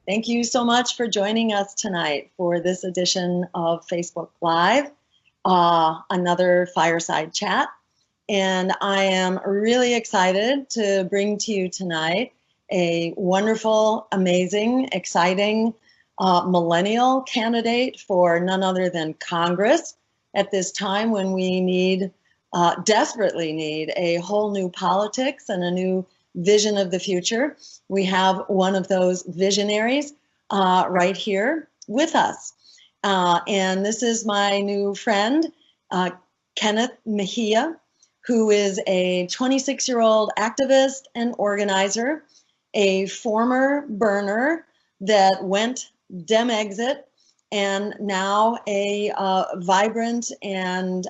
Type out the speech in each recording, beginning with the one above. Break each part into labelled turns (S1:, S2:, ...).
S1: Thank you so much for joining us tonight for this edition of Facebook Live, another fireside chat. And I am really excited to bring to you tonight a wonderful, amazing, exciting millennial candidate for none other than Congress at this time when we desperately need a whole new politics and a new vision of the future. We have one of those visionaries right here with us. And this is my new friend, Kenneth Mejia, who is a 26-year-old activist and organizer, a former burner that went Dem exit, and now a vibrant and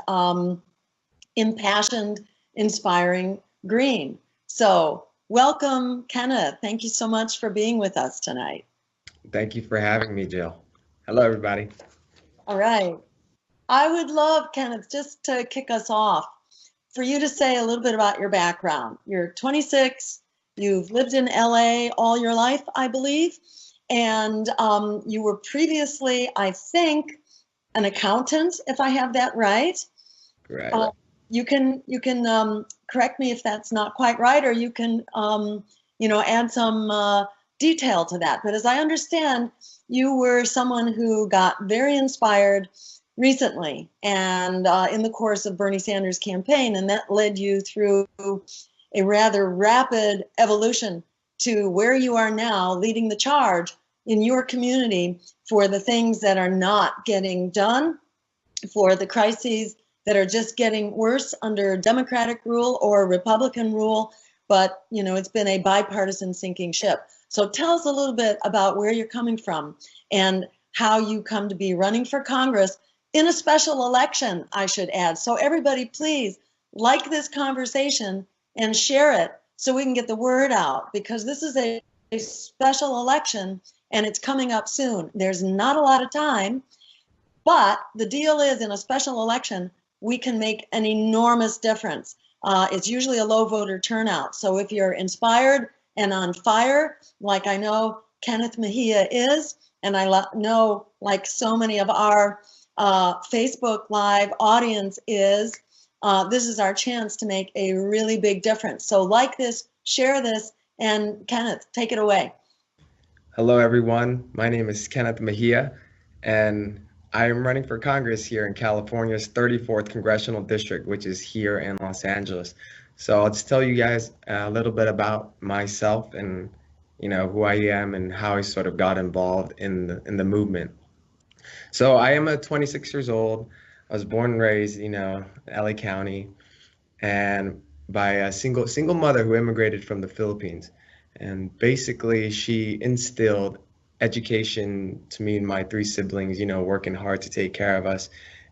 S1: impassioned, inspiring Green. So welcome, Kenneth. Thank you so much for being with us tonight.
S2: Thank you for having me, Jill. Hello, everybody.
S1: All right. I would love, Kenneth, just to kick us off, for you to say a little bit about your background. You're 26, you've lived in LA all your life, I believe, and you were previously, I think, an accountant, if I have that right.
S2: Right.
S1: You can correct me if that's not quite right, or you can add some detail to that. But as I understand, you were someone who got very inspired recently and in the course of Bernie Sanders' campaign, and that led you through a rather rapid evolution to where you are now, leading the charge in your community for the things that are not getting done, for the crises that are just getting worse under Democratic rule or Republican rule. But it's been a bipartisan sinking ship. So tell us a little bit about where you're coming from and how you come to be running for Congress in a special election, I should add. So everybody, please like this conversation and share it so we can get the word out, because this is a special election and it's coming up soon. There's not a lot of time, but the deal is, in a special election, we can make an enormous difference. It's usually a low voter turnout. So if you're inspired and on fire, like I know Kenneth Mejia is, and I know like so many of our Facebook Live audience is, this is our chance to make a really big difference. So like this, share this, and Kenneth, take it away.
S2: Hello, everyone. My name is Kenneth Mejia, and I am running for Congress here in California's 34th Congressional District, which is here in Los Angeles. So I'll just tell you guys a little bit about myself and who I am and how I sort of got involved in the movement. So I am 26 years old. I was born and raised, LA County, and by a single mother who immigrated from the Philippines. And basically, she instilled education to me and my three siblings, working hard to take care of us.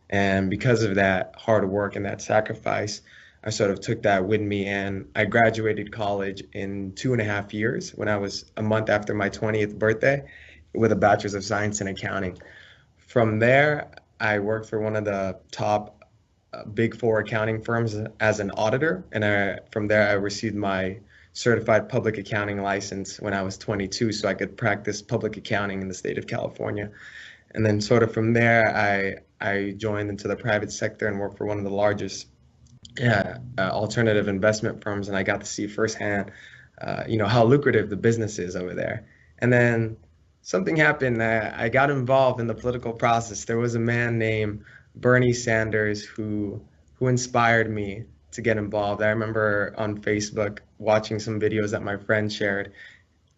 S2: And because of that hard work and that sacrifice, I sort of took that with me, and I graduated college in 2.5 years when I was a month after my 20th birthday with a Bachelor's of Science in Accounting. From there, I worked for one of the top Big Four accounting firms as an auditor, and from there I received my certified public accounting license when I was 22, so I could practice public accounting in the state of California. And then sort of from there, I joined into the private sector and worked for one of the largest alternative investment firms, and I got to see firsthand, how lucrative the business is over there. And then something happened. I got involved in the political process. There was a man named Bernie Sanders who inspired me to get involved. I remember on Facebook watching some videos that my friend shared,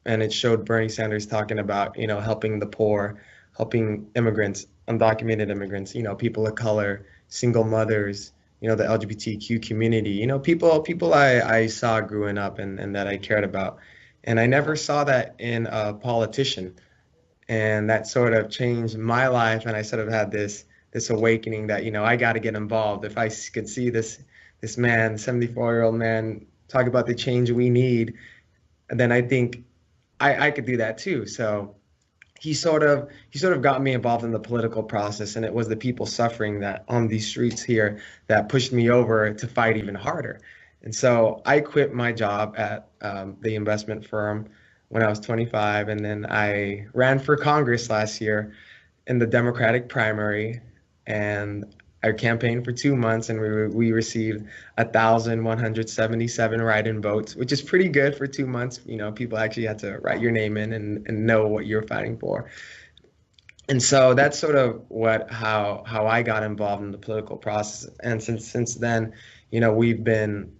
S2: and it showed Bernie Sanders talking about, helping the poor, helping immigrants, undocumented immigrants, people of color, single mothers, the LGBTQ community, people I saw growing up and that I cared about. And I never saw that in a politician. And that sort of changed my life. And I sort of had this awakening that, I got to get involved. If I could see this man, 74-year-old man, talk about the change we need, then I think I could do that too. So he sort of got me involved in the political process, and it was the people suffering that on these streets here that pushed me over to fight even harder. And so I quit my job at the investment firm. when I was 25, and then I ran for Congress last year in the Democratic primary, and I campaigned for 2 months, and we received 1,177 write-in votes, which is pretty good for 2 months. You know, people actually had to write your name in and know what you're fighting for. And so that's sort of what how I got involved in the political process. And since then, you know, we've been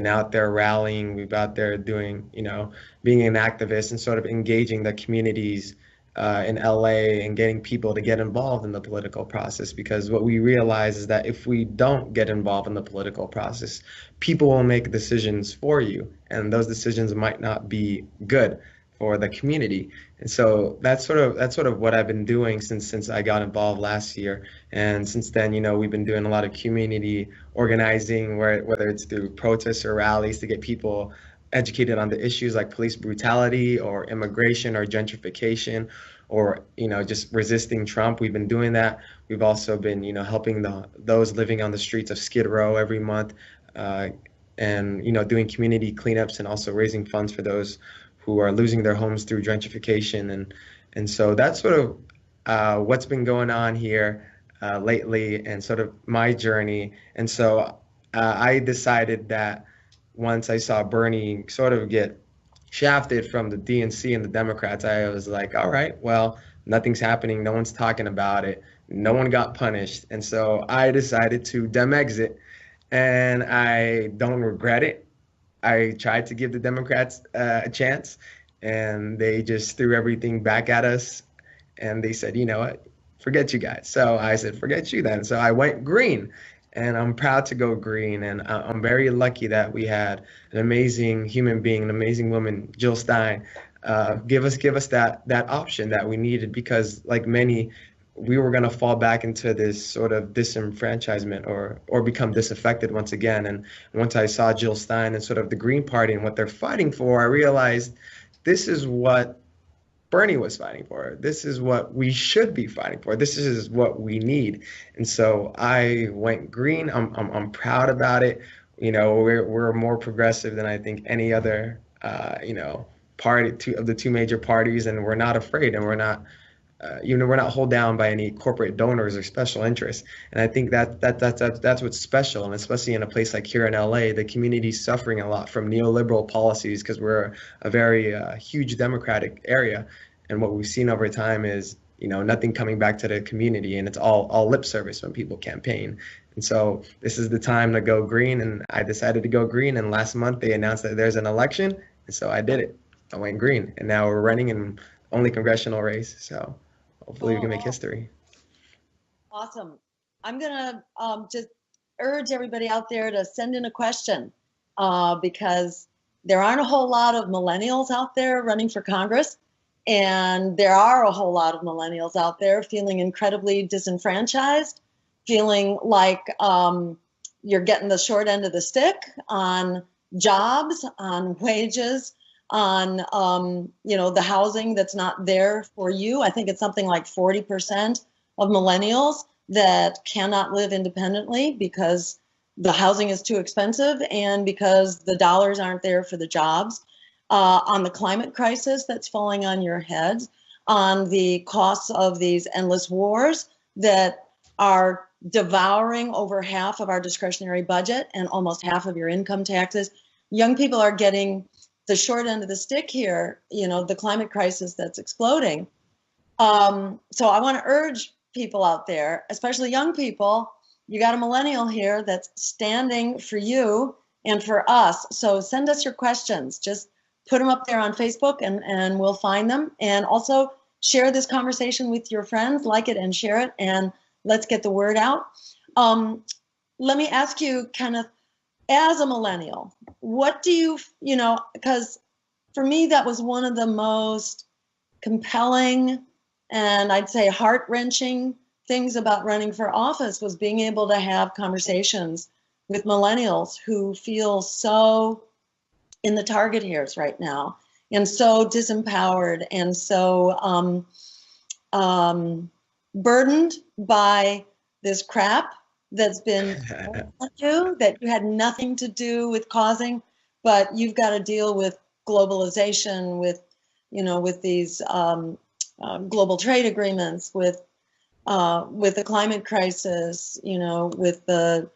S2: out there rallying, we've out there doing, you know, being an activist and sort of engaging the communities in LA and getting people to get involved in the political process. Because what we realize is that if we don't get involved in the political process, people will make decisions for you, and those decisions might not be good for the community. And so that's sort of what I've been doing since I got involved last year. And since then, you know, we've been doing a lot of community organizing, whether it's through protests or rallies to get people educated on the issues like police brutality or immigration or gentrification, or, you know, just resisting Trump. We've been doing that. We've also been, you know, helping those living on the streets of Skid Row every month, uh, and, you know, doing community cleanups and also raising funds for those who are losing their homes through gentrification. And so that's sort of what's been going on here lately, and sort of my journey. And so I decided that once I saw Bernie sort of get shafted from the DNC and the Democrats, I was like, all right, well, nothing's happening. No one's talking about it. No one got punished. And so I decided to dem exit, and I don't regret it. I tried to give the Democrats a chance, and they just threw everything back at us. And they said, you know what, forget you guys. So I said, forget you then. So I went green, and I'm proud to go green. And I'm very lucky that we had an amazing human being, an amazing woman, Jill Stein, give us that option that we needed, because like many, we were going to fall back into this sort of disenfranchisement, or become disaffected once again. And once I saw Jill Stein and sort of the Green Party and what they're fighting for, I realized this is what Bernie was fighting for. This is what we should be fighting for. This is what we need. And so I went green. I'm proud about it. You know, we're more progressive than I think any other you know, of the two major parties, and we're not afraid, and we're not you know, we're not held down by any corporate donors or special interests. And I think that's what's special. And especially in a place like here in LA, the community's suffering a lot from neoliberal policies, because we're a very huge Democratic area. And what we've seen over time is, you know, nothing coming back to the community, and it's all lip service when people campaign. And so this is the time to go green, and I decided to go green. And last month they announced that there's an election, and so I did it. I went green, and now we're running in only congressional race. So hopefully we can make
S1: Oh,
S2: history.
S1: awesome. I'm gonna just urge everybody out there to send in a question, because there aren't a whole lot of millennials out there running for Congress, and there are a whole lot of millennials out there feeling incredibly disenfranchised, feeling like you're getting the short end of the stick on jobs, on wages, on you know, the housing that's not there for you. I think it's something like 40% of millennials that cannot live independently because the housing is too expensive and because the dollars aren't there for the jobs. On the climate crisis that's falling on your heads, on the costs of these endless wars that are devouring over half of our discretionary budget and almost half of your income taxes. Young people are getting the short end of the stick here, you know, the climate crisis that's exploding. So I want to urge people out there, especially young people, you got a millennial here that's standing for you and for us. So send us your questions. Just put them up there on Facebook, and we'll find them. And also share this conversation with your friends, like it and share it, and let's get the word out. Let me ask you, Kenneth, as a millennial, what do you know, because for me, that was one of the most compelling and I'd say heart-wrenching things about running for office was being able to have conversations with millennials who feel so in the target years right now and so disempowered and so burdened by this crap that's been on you that you had nothing to do with causing, but you've got to deal with globalization, with with these global trade agreements, with the climate crisis, with the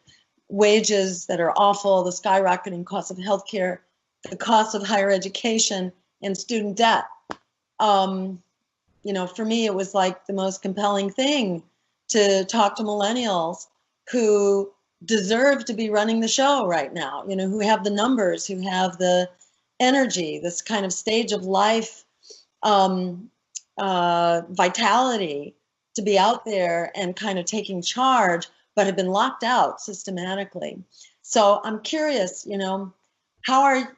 S1: wages that are awful, the skyrocketing cost of healthcare, the cost of higher education, and student debt. For me, it was like the most compelling thing to talk to millennials who deserve to be running the show right now, who have the numbers, who have the energy, this kind of stage of life, vitality to be out there and kind of taking charge, but have been locked out systematically. So I'm curious, how are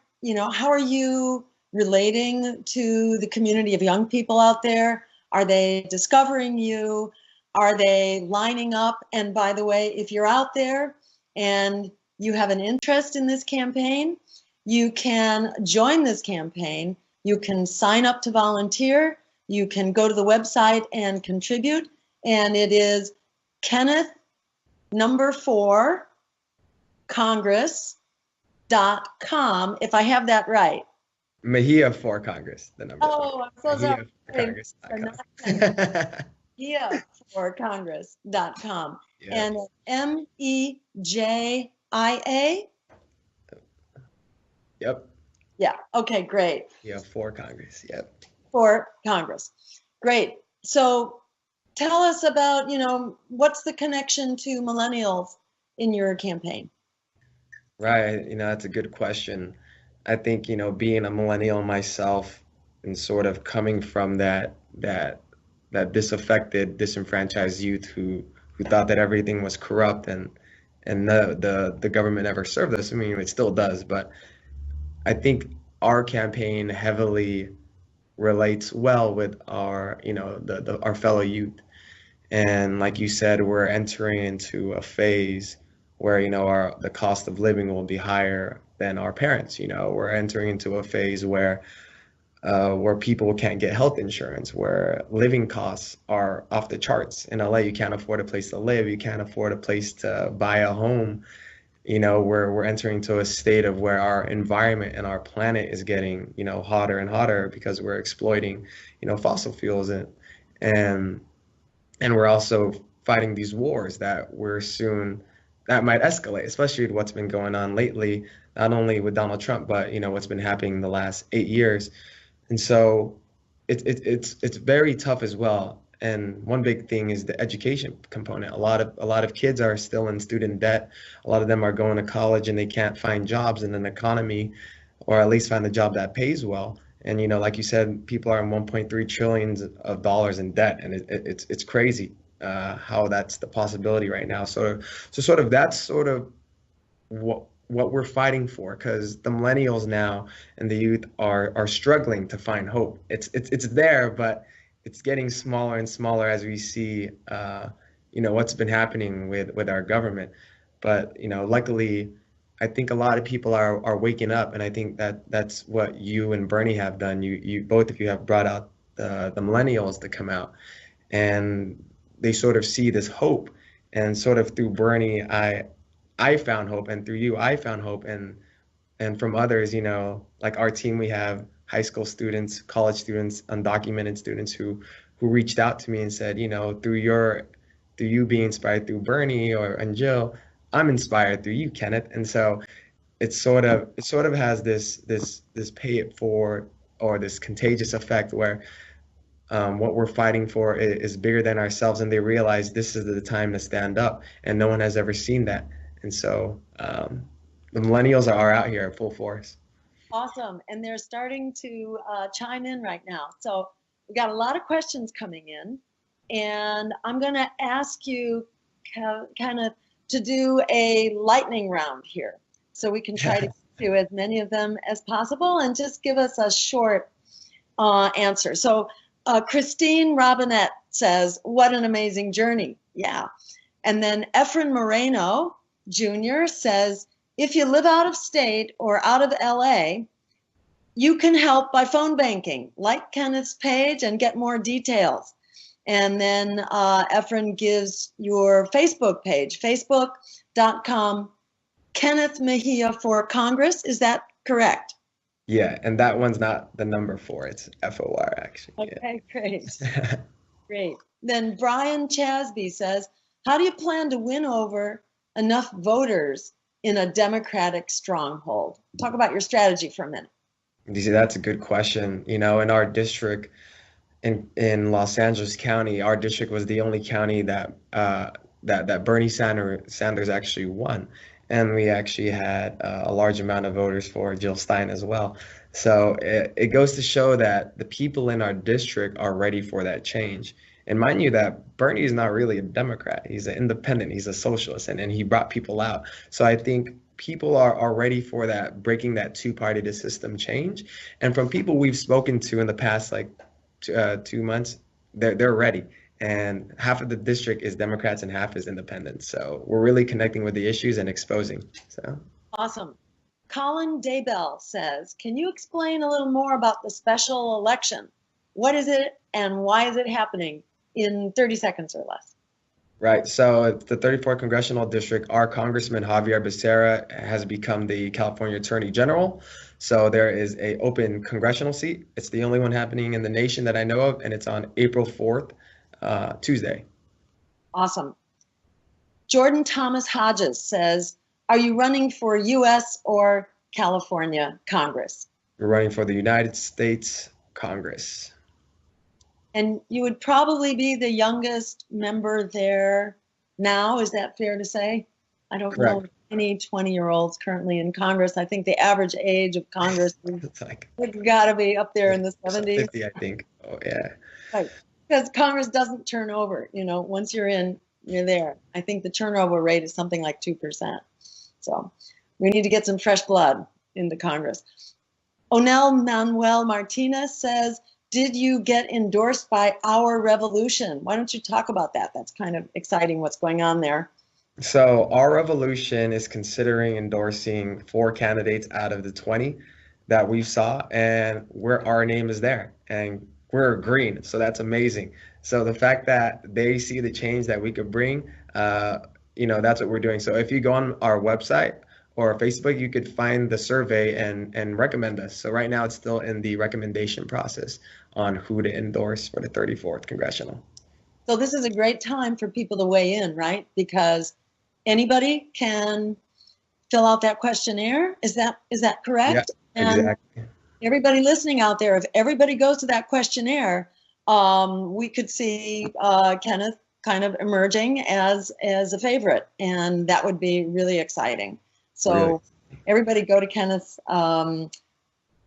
S1: you relating to the community of young people out there? Are they discovering you? Are they lining up? And by the way, if you're out there and you have an interest in this campaign, you can join this campaign. You can sign up to volunteer. You can go to the website and contribute. And it is Kenneth 4 Congress.com, if I have that right.
S2: Mejia for Congress, the number.
S1: Oh, I'm so sorry.
S2: Congress.com.
S1: Mejia for Congress.com.
S2: Yeah.
S1: And MEJIA?
S2: Yep.
S1: Yeah. Okay, great.
S2: Yeah, for Congress. Yep.
S1: For Congress. Great. So tell us about, what's the connection to millennials in your campaign?
S2: Right. That's a good question. I think, being a millennial myself and sort of coming from that disaffected, disenfranchised youth who thought that everything was corrupt and the government never served us. I mean, it still does, but I think our campaign heavily relates well with our, our fellow youth. And like you said, we're entering into a phase where, the cost of living will be higher than our parents. We're entering into a phase where people can't get health insurance, where living costs are off the charts. In LA, you can't afford a place to live. You can't afford a place to buy a home. We're entering into a state of where our environment and our planet is getting, hotter and hotter because we're exploiting, fossil fuels and we're also fighting these wars that might escalate, especially with what's been going on lately, not only with Donald Trump, but what's been happening the last 8 years. And so it's very tough as well. And one big thing is the education component. A lot of kids are still in student debt. A lot of them are going to college and they can't find jobs in an economy, or at least find a job that pays well. And like you said, people are in 1.3 trillions of dollars in debt, and it's crazy how that's the possibility right now. So that's sort of what we're fighting for, because the millennials now and the youth are struggling to find hope. It's there, but it's getting smaller and smaller as we see what's been happening with our government. But luckily, I think a lot of people are waking up, and I think that's what you and Bernie have done. You both of you have brought out the millennials to come out, and they sort of see this hope. And sort of through Bernie, I found hope, and through you, I found hope, and from others, like our team, we have high school students, college students, undocumented students who reached out to me and said, through you being inspired through Bernie and Jill, I'm inspired through you, Kenneth. And so it sort of has this pay it forward, or this contagious effect where what we're fighting for is bigger than ourselves, and they realize this is the time to stand up, and no one has ever seen that. And so the millennials are out here at full force.
S1: Awesome. And they're starting to chime in right now. So we got a lot of questions coming in, and I'm going to ask you kind of to do a lightning round here, so we can try to do as many of them as possible, and just give us a short answer. So Christine Robinette says, what an amazing journey. Yeah. And then Efren Moreno Jr. says, if you live out of state or out of LA, you can help by phone banking. Like Kenneth's page and get more details. And then Efren gives your Facebook page, facebook.com, Kenneth Mejia for Congress. Is that correct?
S2: Yeah, and that one's not the number four, it's FOR actually.
S1: Okay, great.
S2: Yeah.
S1: Great. Then Brian Chasby says, how do you plan to win over enough voters in a Democratic stronghold? Talk about your strategy for a minute.
S2: You see, that's a good question. In our district in Los Angeles County, our district was the only county that Bernie Sanders actually won, and we actually had a large amount of voters for Jill Stein as well. So it goes to show that the people in our district are ready for that change. And mind you, that Bernie is not really a Democrat. He's an independent. He's a socialist, and he brought people out. So I think people are ready for that, breaking that two-party system change. And from people we've spoken to in the past, like 2 months, they're ready. And half of the district is Democrats and half is independents. So we're really connecting with the issues and exposing. So
S1: Awesome. Colin Daybell says, can you explain a little more about the special election? What is it and why is it happening in 30 seconds or less?
S2: right. So the 34th congressional district, our Congressman Javier Becerra has become the California Attorney General. So there is a open congressional seat. It's the only one happening in the nation that I know of, and it's on April 4th, Tuesday.
S1: Awesome. Jordan Thomas Hodges says, are you running for U.S. or California Congress?
S2: We're running for the United States Congress.
S1: And you would probably be the youngest member there now. Is that fair to say? I don't
S2: Correct.
S1: know any 20-year-olds currently in Congress. I think the average age of Congress
S2: It's like
S1: has got to be up there in the 70s.
S2: 50, I think. Oh, yeah.
S1: Right. Because Congress doesn't turn over. Once you're in, you're there. I think the turnover rate is something like 2%. So we need to get some fresh blood into Congress. Onel Manuel Martinez says, did you get endorsed by Our Revolution? Why don't you talk about that? That's kind of exciting what's going on there.
S2: So our revolution is considering endorsing 4 candidates out of the 20 that we saw, and our name is there, and we're green, so that's amazing. So the fact that they see the change that we could bring, that's what we're doing. So if you go on our website or Facebook, you could find the survey and recommend us. So right now it's still in the recommendation process on who to endorse for the 34th congressional.
S1: So this is a great time for people to weigh in, right? Because anybody can fill out that questionnaire. Is that correct?
S2: Yeah, exactly.
S1: And everybody listening out there, if everybody goes to that questionnaire, we could see Kenneth kind of emerging as a favorite, and that would be really exciting. So
S2: Really?
S1: everybody go to Kenneth's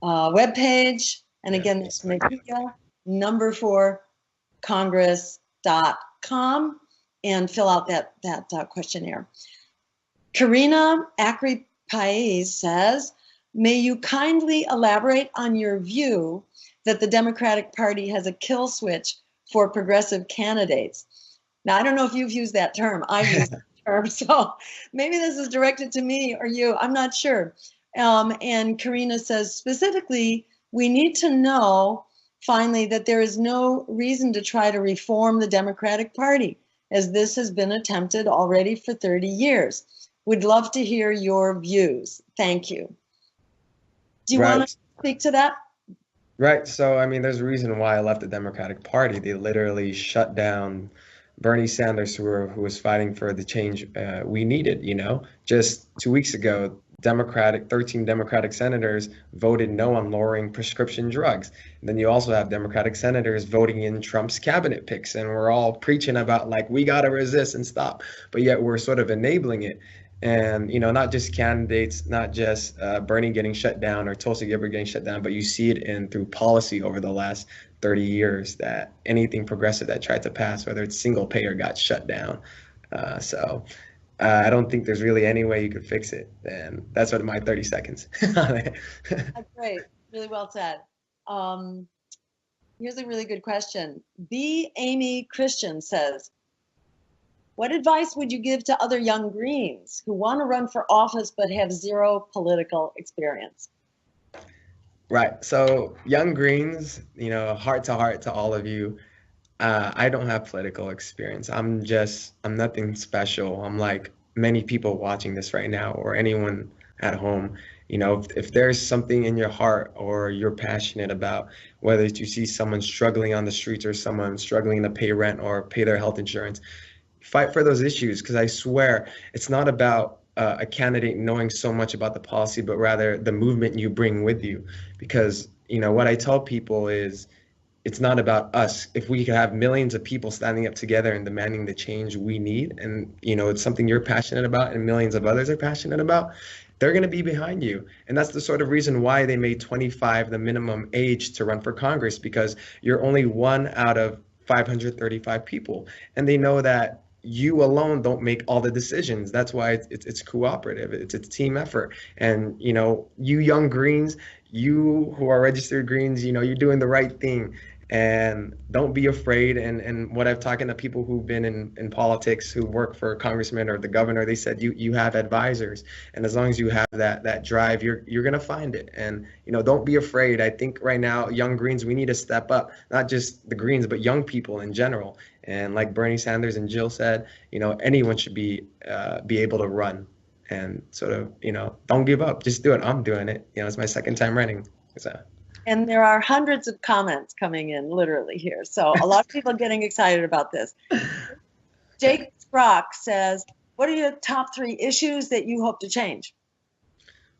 S1: webpage, and again, it's Mejia, number 4, Congress.com, and fill out that questionnaire. Karina Akri-Pais says, may you kindly elaborate on your view that the Democratic Party has a kill switch for progressive candidates? Now, I don't know if you've used that term. I've used that term, so maybe this is directed to me or you. I'm not sure. And Karina says, specifically, we need to know, finally, that there is no reason to try to reform the Democratic Party, as this has been attempted already for 30 years. We'd love to hear your views. Thank you. Do you want to speak to that?
S2: Right. So, I mean, there's a reason why I left the Democratic Party. They literally shut down Bernie Sanders, who was fighting for the change we needed. Just 2 weeks ago, 13 Democratic senators voted no on lowering prescription drugs. And then you also have Democratic senators voting in Trump's cabinet picks, and we're all preaching about like we got to resist and stop, but yet we're sort of enabling it. And not just candidates, not just Bernie getting shut down or Tulsi Gabbard getting shut down, but you see it through policy over the last 30 years that anything progressive that tried to pass, whether it's single payer, got shut down. So I don't think there's really any way you could fix it. And that's what my 30 seconds.
S1: That's great. Really well said. Here's a really good question. B. Amy Christian says, what advice would you give to other young Greens who want to run for office but have zero political experience?
S2: Right. So young Greens, heart to all of you. I don't have political experience. I'm nothing special. I'm like many people watching this right now or anyone at home. if there's something in your heart or you're passionate about, whether you see someone struggling on the streets or someone struggling to pay rent or pay their health insurance, fight for those issues, because I swear it's not about a candidate knowing so much about the policy, but rather the movement you bring with you. Because, what I tell people is it's not about us. If we could have millions of people standing up together and demanding the change we need, and it's something you're passionate about and millions of others are passionate about, they're going to be behind you. And that's the sort of reason why they made 25 the minimum age to run for Congress, because you're only one out of 535 people. And they know that you alone don't make all the decisions. That's why it's cooperative. It's a team effort. And you young Greens, you who are registered Greens, you're doing the right thing. And don't be afraid. And what I've talking to people who've been in politics, who work for a congressman or the governor, they said you have advisors, and as long as you have that drive, you're gonna find it. And don't be afraid. I think right now, young Greens, we need to step up, not just the Greens, but young people in general. And like Bernie Sanders and Jill said, anyone should be able to run, and sort of don't give up. Just do it. I'm doing it. It's my second time running. So.
S1: And there are hundreds of comments coming in literally here. So a lot of people getting excited about this. Jake Brock says, what are your top 3 issues that you hope to change?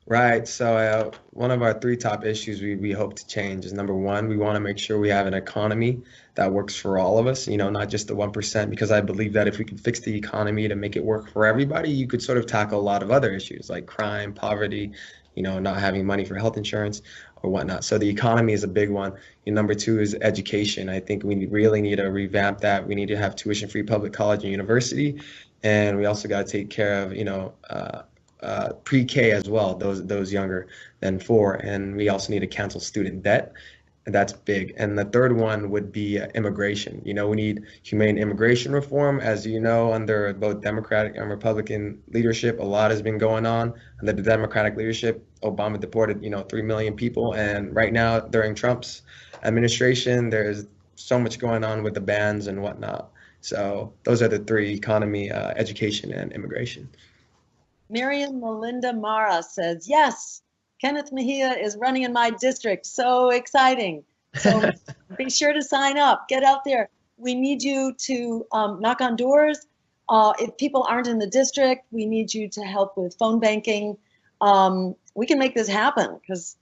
S2: Right. So one of our 3 top issues we hope to change is, number one, we want to make sure we have an economy that works for all of us, not just the 1%, because I believe that if we can fix the economy to make it work for everybody, you could sort of tackle a lot of other issues like crime, poverty, not having money for health insurance or whatnot. So the economy is a big one. And number 2 is education. I think we really need to revamp that. We need to have tuition-free public college and university. And we also got to take care of, pre-K as well, those younger than 4. And we also need to cancel student debt. And that's big. And the third one would be immigration. We need humane immigration reform. As you know, under both Democratic and Republican leadership, a lot has been going on. Under the Democratic leadership, Obama deported, 3 million people. And right now, during Trump's administration, there's so much going on with the bans and whatnot. So those are the 3: economy, education, and immigration.
S1: Miriam Melinda Mara says, yes, Kenneth Mejia is running in my district. So exciting. So be sure to sign up. Get out there. We need you to knock on doors. If people aren't in the district, we need you to help with phone banking. We can make this happen because,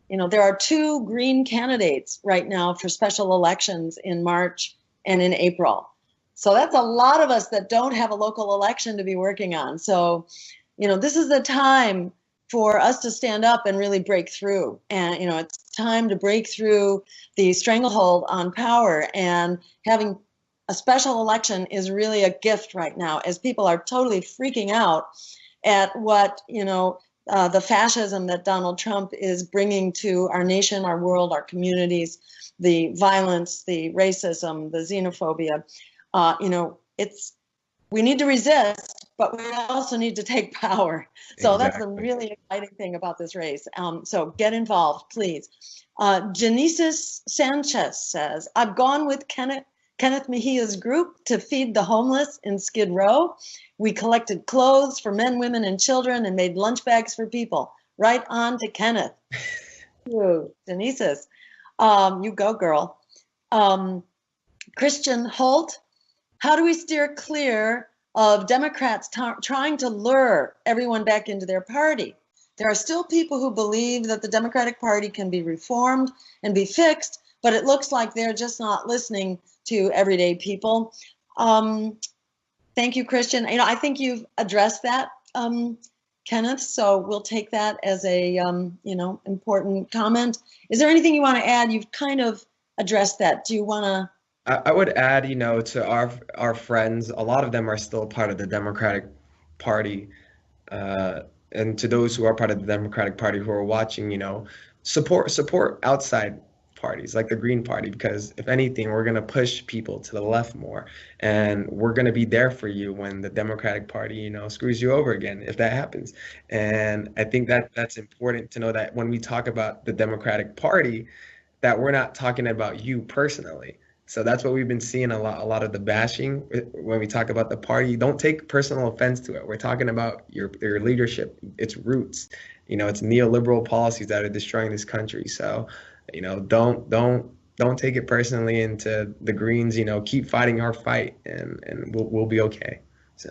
S1: there are 2 Green candidates right now for special elections in March and in April. So that's a lot of us that don't have a local election to be working on. So, this is the time for us to stand up and really break through. And, it's time to break through the stranglehold on power. And having a special election is really a gift right now, as people are totally freaking out at what, the fascism that Donald Trump is bringing to our nation, our world, our communities, the violence, the racism, the xenophobia. We need to resist, but we also need to take power. So
S2: Exactly.
S1: That's the really exciting thing about this race. So get involved, please. Genesis Sanchez says, I've gone with Kenneth Mejia's group to feed the homeless in Skid Row. We collected clothes for men, women, and children and made lunch bags for people. Right on to Kenneth. You, Genesis. You go, girl. Christian Holt, how do we steer clear of Democrats trying to lure everyone back into their party? There are still people who believe that the Democratic Party can be reformed and be fixed, but it looks like they're just not listening to everyday people. Thank you, Christian. I think you've addressed that, Kenneth, so we'll take that as a important comment. Is there anything you want to add? You've kind of addressed that. Do you want to?
S2: I would add, to our friends, a lot of them are still part of the Democratic Party, and to those who are part of the Democratic Party who are watching, support outside parties like the Green Party, because if anything, we're going to push people to the left more, and we're going to be there for you when the Democratic Party, screws you over again, if that happens. And I think that's important to know, that when we talk about the Democratic Party, that we're not talking about you personally. So that's what we've been seeing a lot of the bashing when we talk about the party. Don't take personal offense to it. We're talking about your leadership, its roots. It's neoliberal policies that are destroying this country. So, don't take it personally. Into the Greens, keep fighting our fight, and we'll be okay. So.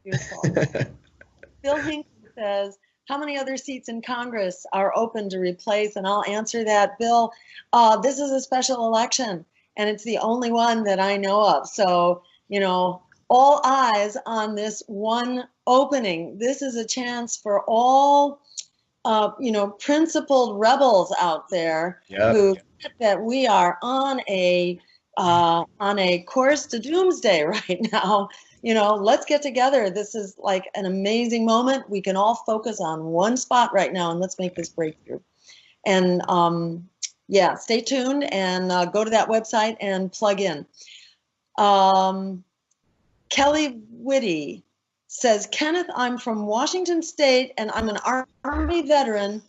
S1: Beautiful. Bill Hinkley says, how many other seats in Congress are open to replace? And I'll answer that, Bill. This is a special election, and it's the only one that I know of. So, all eyes on this one opening. This is a chance for all, principled rebels out there who get that we are on a course to doomsday right now. Let's get together. This is like an amazing moment. We can all focus on one spot right now, and let's make this breakthrough. And stay tuned and go to that website and plug in. Kelly Whitty says, Kenneth, I'm from Washington State, and I'm an Army veteran.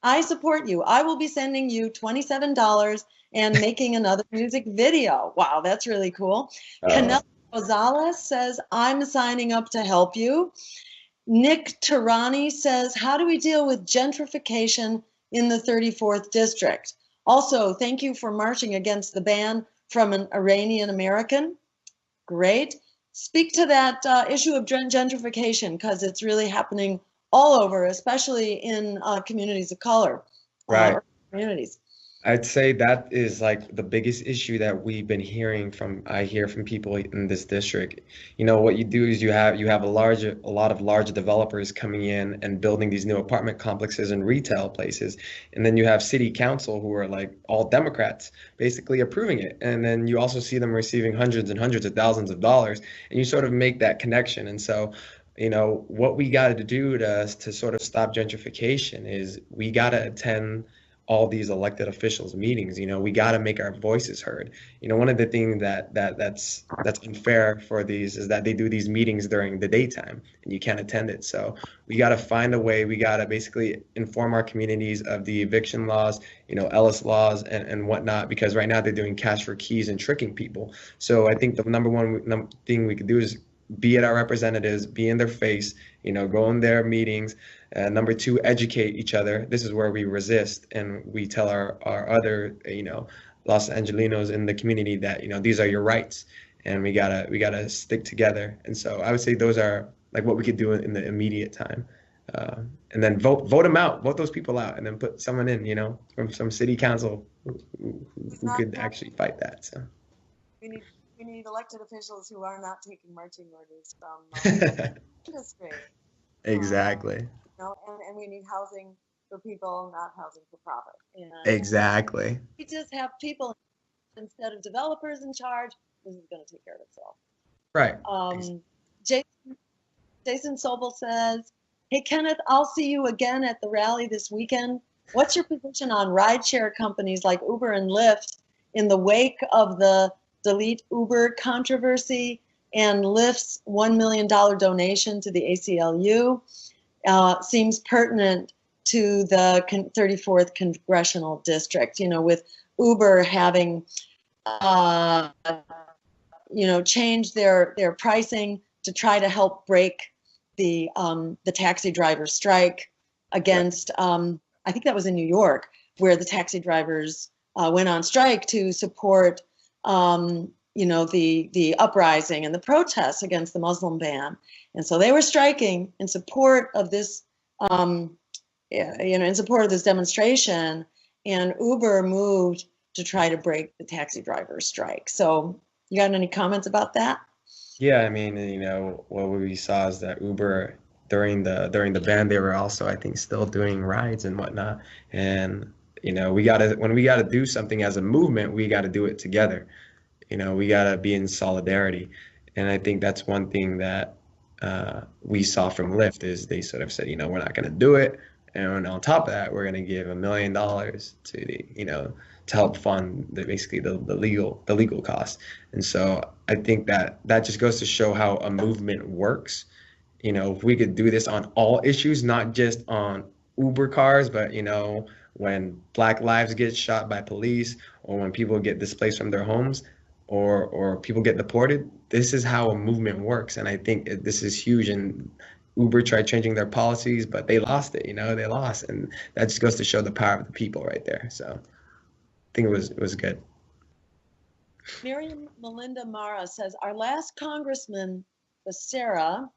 S1: I support you. I will be sending you $27 and making another music video. Wow, that's really cool. Canelo Gonzalez says, I'm signing up to help you. Nick Tarani says, how do we deal with gentrification in the 34th district? Also, thank you for marching against the ban from an Iranian American. Great. Speak to that issue of gentrification, because it's really happening all over, especially in communities of color.
S2: Right.
S1: Communities.
S2: I'd say that is like the biggest issue that we've been I hear from people in this district. What you do is you have a lot of large developers coming in and building these new apartment complexes and retail places. And then you have city council who are like all Democrats basically approving it. And then you also see them receiving hundreds and hundreds of thousands of dollars, and you sort of make that connection. And so, what we got to do to sort of stop gentrification is we got to attend all these elected officials meetings. We got to make our voices heard. One of the things that's unfair for these is that they do these meetings during the daytime and you can't attend it. So we got to find a way. We got to basically inform our communities of the eviction laws, Ellis laws and whatnot, because right now they're doing cash for keys and tricking people. So I think the number one thing we could do is be at our representatives, be in their face, go in their meetings. Number two, educate each other. This is where we resist, and we tell our other, Los Angelinos in the community that, these are your rights, and we gotta stick together. And so I would say those are like what we could do in the immediate time. And then vote them out, vote those people out, and then put someone in, from some city council who could actually fight that. So
S1: we need elected officials who are not taking marching orders from industry.
S2: Exactly.
S1: And we need housing for people, not housing for profit.
S2: Exactly.
S1: We just have people instead of developers in charge. This is going to take care of itself.
S2: Right.
S1: Jason Sobel says, hey, Kenneth, I'll see you again at the rally this weekend. What's your position on rideshare companies like Uber and Lyft in the wake of the Delete Uber controversy and Lyft's $1 million donation to the ACLU? Seems pertinent to the 34th congressional district, with Uber having, changed their pricing to try to help break the taxi driver strike against, I think that was in New York, where the taxi drivers went on strike to support, the uprising and the protests against the Muslim ban. And so they were striking in support of this, in support of this demonstration, and Uber moved to try to break the taxi driver strike. So you got any comments about that?
S2: Yeah, I mean, what we saw is that Uber during the ban, they were also, I think, still doing rides and whatnot. And when we gotta do something as a movement, we gotta do it together. We gotta be in solidarity. And I think that's one thing that we saw from Lyft is they sort of said, we're not gonna do it. And on top of that, we're gonna give $1 million to the, to help fund basically the legal costs. And so I think that just goes to show how a movement works. If we could do this on all issues, not just on Uber cars, but when black lives get shot by police, or when people get displaced from their homes, or people get deported, this is how a movement works. And I think this is huge. And Uber tried changing their policies, but they lost it. They lost, and that just goes to show the power of the people right there. So I think it was good.
S1: Miriam Melinda Mara says, our last Congressman, Becerra,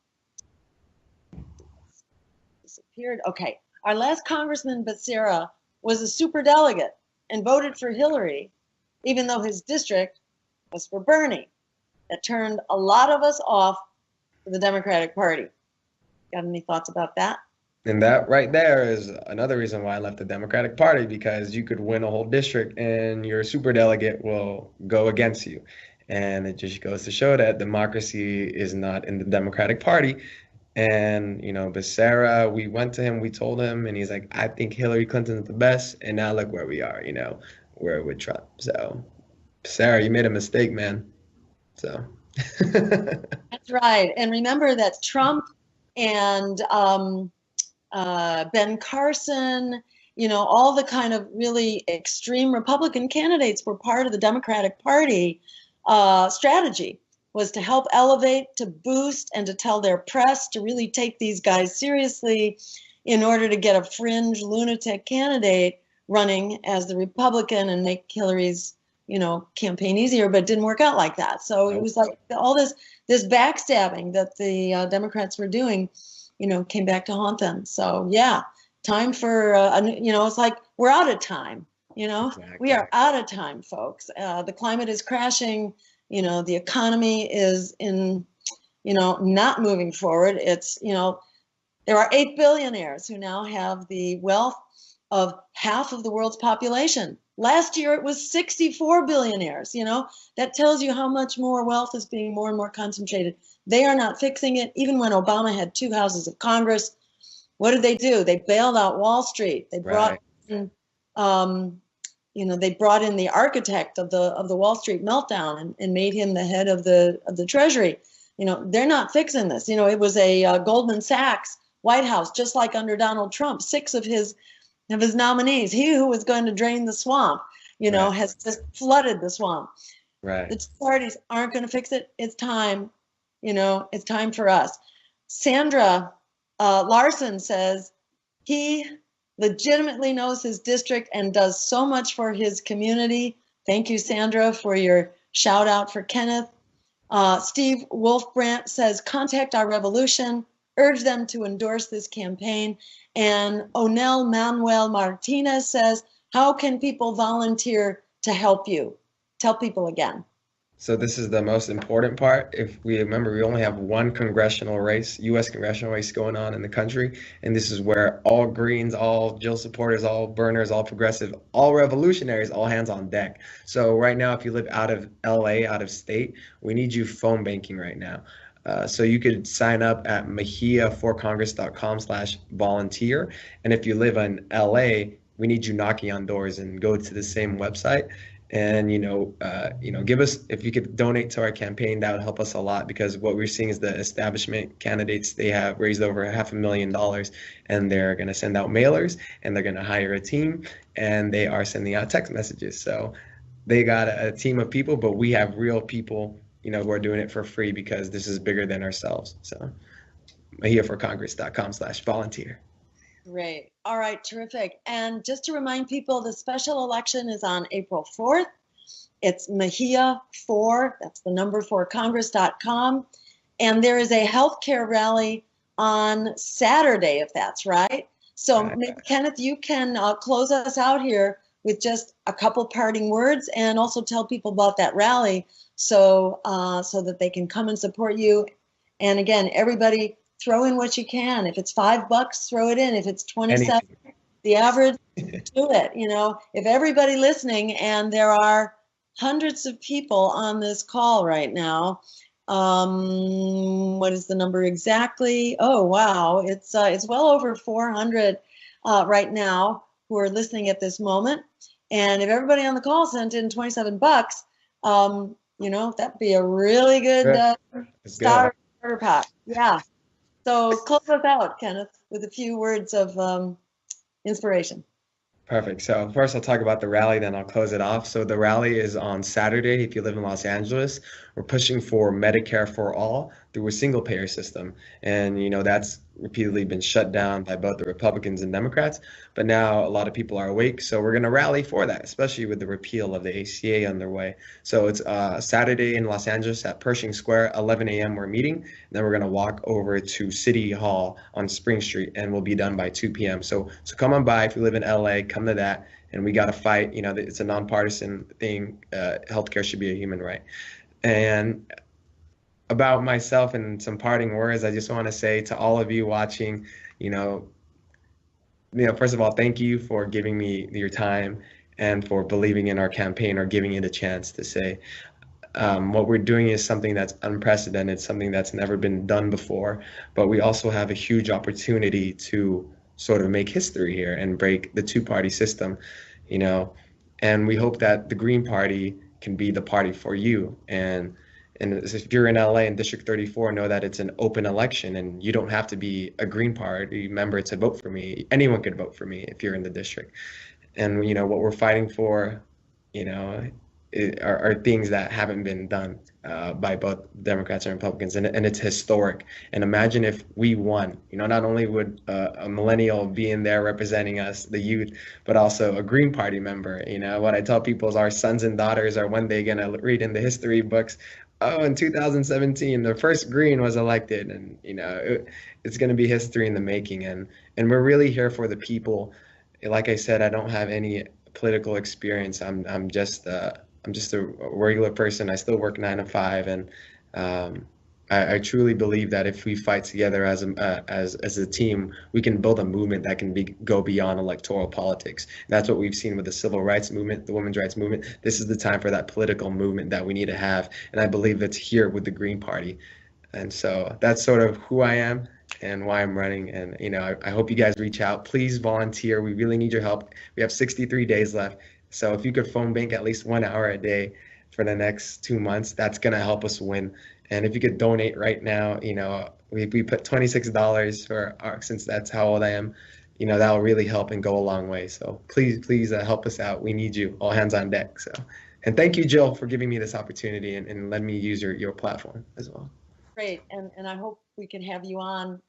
S1: disappeared. Okay. Our last Congressman, Becerra, was a superdelegate and voted for Hillary, even though his district was for Bernie. That turned a lot of us off to the Democratic Party. Got any thoughts about that?
S2: And that right there is another reason why I left the Democratic Party, because you could win a whole district and your superdelegate will go against you. And it just goes to show that democracy is not in the Democratic Party. And, Becerra, we went to him, we told him, and he's like, I think Hillary Clinton's the best. And now look where we are, we're with Trump. So, Becerra, you made a mistake, man. So.
S1: That's right. And remember that Trump and Ben Carson, all the kind of really extreme Republican candidates were part of the Democratic Party strategy, was to help elevate, to boost, and to tell their press to really take these guys seriously in order to get a fringe lunatic candidate running as the Republican and make Hillary's campaign easier. But it didn't work out like that. So it was like all this backstabbing that the Democrats were doing, came back to haunt them. So yeah, time for it's like we're out of time.
S2: Exactly.
S1: We are out of time, folks. The climate is crashing. The economy is not moving forward. It's, there are 8 billionaires who now have the wealth of half of the world's population. Last year, it was 64 billionaires. That tells you how much more wealth is being more and more concentrated. They are not fixing it. Even when Obama had 2 houses of Congress, what did they do? They bailed out Wall Street. They brought in, they brought in the architect of the Wall Street meltdown and made him the head of the Treasury. They're not fixing this. It was a Goldman Sachs White House, just like under Donald Trump. 6 of his nominees, he who was going to drain the swamp, has just flooded the swamp.
S2: Right.
S1: The parties aren't going to fix it. It's time. It's time for us. Sandra Larson says he legitimately knows his district and does so much for his community. Thank you, Sandra, for your shout out for Kenneth. Steve Wolfbrandt says, contact our revolution, urge them to endorse this campaign. And Onel Manuel Martinez says, how can people volunteer to help you? Tell people again.
S2: So this is the most important part. If we remember, we only have one congressional race, U.S. congressional race going on in the country. And this is where all Greens, all Jill supporters, all Burners, all progressive, all revolutionaries, all hands on deck. So right now, if you live out of LA, out of state, we need you phone banking right now. So you could sign up at mejiaforcongress.com/volunteer. And if you live in LA, we need you knocking on doors, and go to the same website. And give us, if you could donate to our campaign, that would help us a lot, because what we're seeing is the establishment candidates, they have raised over $500,000, and they're going to send out mailers, and they're going to hire a team, and they are sending out text messages. So they got a team of people, but we have real people, who are doing it for free, because this is bigger than ourselves. So mejiaforcongress.com/volunteer.
S1: Great. All right, terrific. And just to remind people, the special election is on April 4th. It's Mejia 4, that's the number 4, Congress.com. And there is a healthcare rally on Saturday, if that's right. So maybe, Kenneth, you can close us out here with just a couple parting words, and also tell people about that rally so that they can come and support you. And again, everybody, throw in what you can. If it's $5, throw it in. If it's 27, the average, do it. If everybody listening, and there are hundreds of people on this call right now. What is the number exactly? Oh, wow. It's well over 400 right now who are listening at this moment. And if everybody on the call sent in $27, that'd be a really good starter pack. Yeah. So close us out, Kenneth, with a few words of inspiration.
S2: Perfect. So first I'll talk about the rally, then I'll close it off. So the rally is on Saturday. If you live in Los Angeles, we're pushing for Medicare for all through a single payer system. And that's repeatedly been shut down by both the Republicans and Democrats. But now a lot of people are awake. So we're going to rally for that, especially with the repeal of the ACA underway. So it's Saturday in Los Angeles at Pershing Square, 11 a.m. we're meeting. And then we're going to walk over to City Hall on Spring Street and we'll be done by 2 p.m. So come on by if you live in LA, come to that. And we got to fight. It's a nonpartisan thing. Healthcare should be a human right. And about myself and some parting words, I just want to say to all of you watching, first of all, thank you for giving me your time and for believing in our campaign or giving it a chance to say what we're doing is something that's unprecedented, something that's never been done before. But we also have a huge opportunity to sort of make history here and break the two-party system, and we hope that the Green Party can be the party for you. And if you're in LA in District 34, know that it's an open election and you don't have to be a Green Party member to vote for me. Anyone could vote for me if you're in the district. And what we're fighting for, are things that haven't been done by both Democrats and Republicans, and it's historic. And imagine if we won. Not only would a millennial be in there representing us, the youth, but also a Green Party member. What I tell people is our sons and daughters are one day gonna read in the history books, oh, in 2017, the first Green was elected, and it's gonna be history in the making. And we're really here for the people. Like I said, I don't have any political experience. I'm just a regular person. I still work 9 to 5, and I truly believe that if we fight together as a team, we can build a movement that can go beyond electoral politics. That's what we've seen with the civil rights movement, the women's rights movement. This is the time for that political movement that we need to have, and I believe it's here with the Green Party. And so that's sort of who I am and why I'm running. And I hope you guys reach out. Please volunteer. We really need your help. We have 63 days left. So if you could phone bank at least 1 hour a day for the next 2 months, that's going to help us win. And if you could donate right now, we put $26 for since that's how old I am, that'll really help and go a long way. So please help us out. We need you. All hands on deck. So, and thank you, Jill, for giving me this opportunity and letting me use your platform as well.
S1: Great. And I hope we can have you on,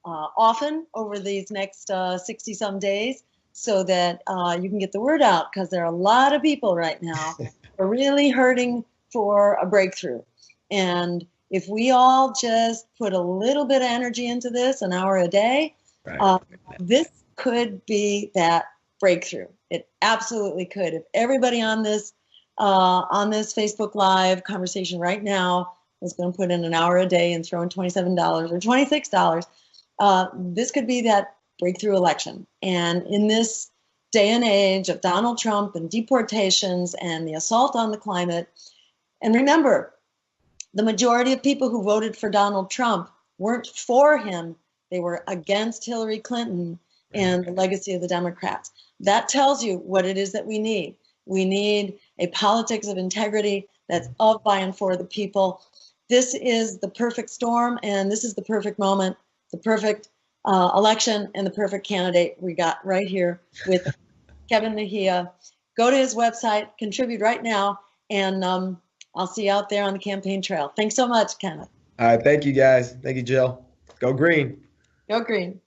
S1: often over these next 60 some days, so that you can get the word out, because there are a lot of people right now who are really hurting for a breakthrough. And if we all just put a little bit of energy into this, an hour a day,
S2: right.
S1: This could be that breakthrough. It absolutely could. If everybody on this Facebook Live conversation right now is going to put in an hour a day and throw in $27 or $26, this could be that breakthrough election. And in this day and age of Donald Trump and deportations and the assault on the climate, and remember, the majority of people who voted for Donald Trump weren't for him. They were against Hillary Clinton and the legacy of the Democrats. That tells you what it is that we need. We need a politics of integrity that's of, by, and for the people. This is the perfect storm, and this is the perfect moment, the perfect election, and the perfect candidate we got right here with Kevin Mejia. Go to his website, contribute right now, and I'll see you out there on the campaign trail. Thanks so much, Kenneth.
S2: All right, thank you guys. Thank you, Jill. Go Green.
S1: Go Green.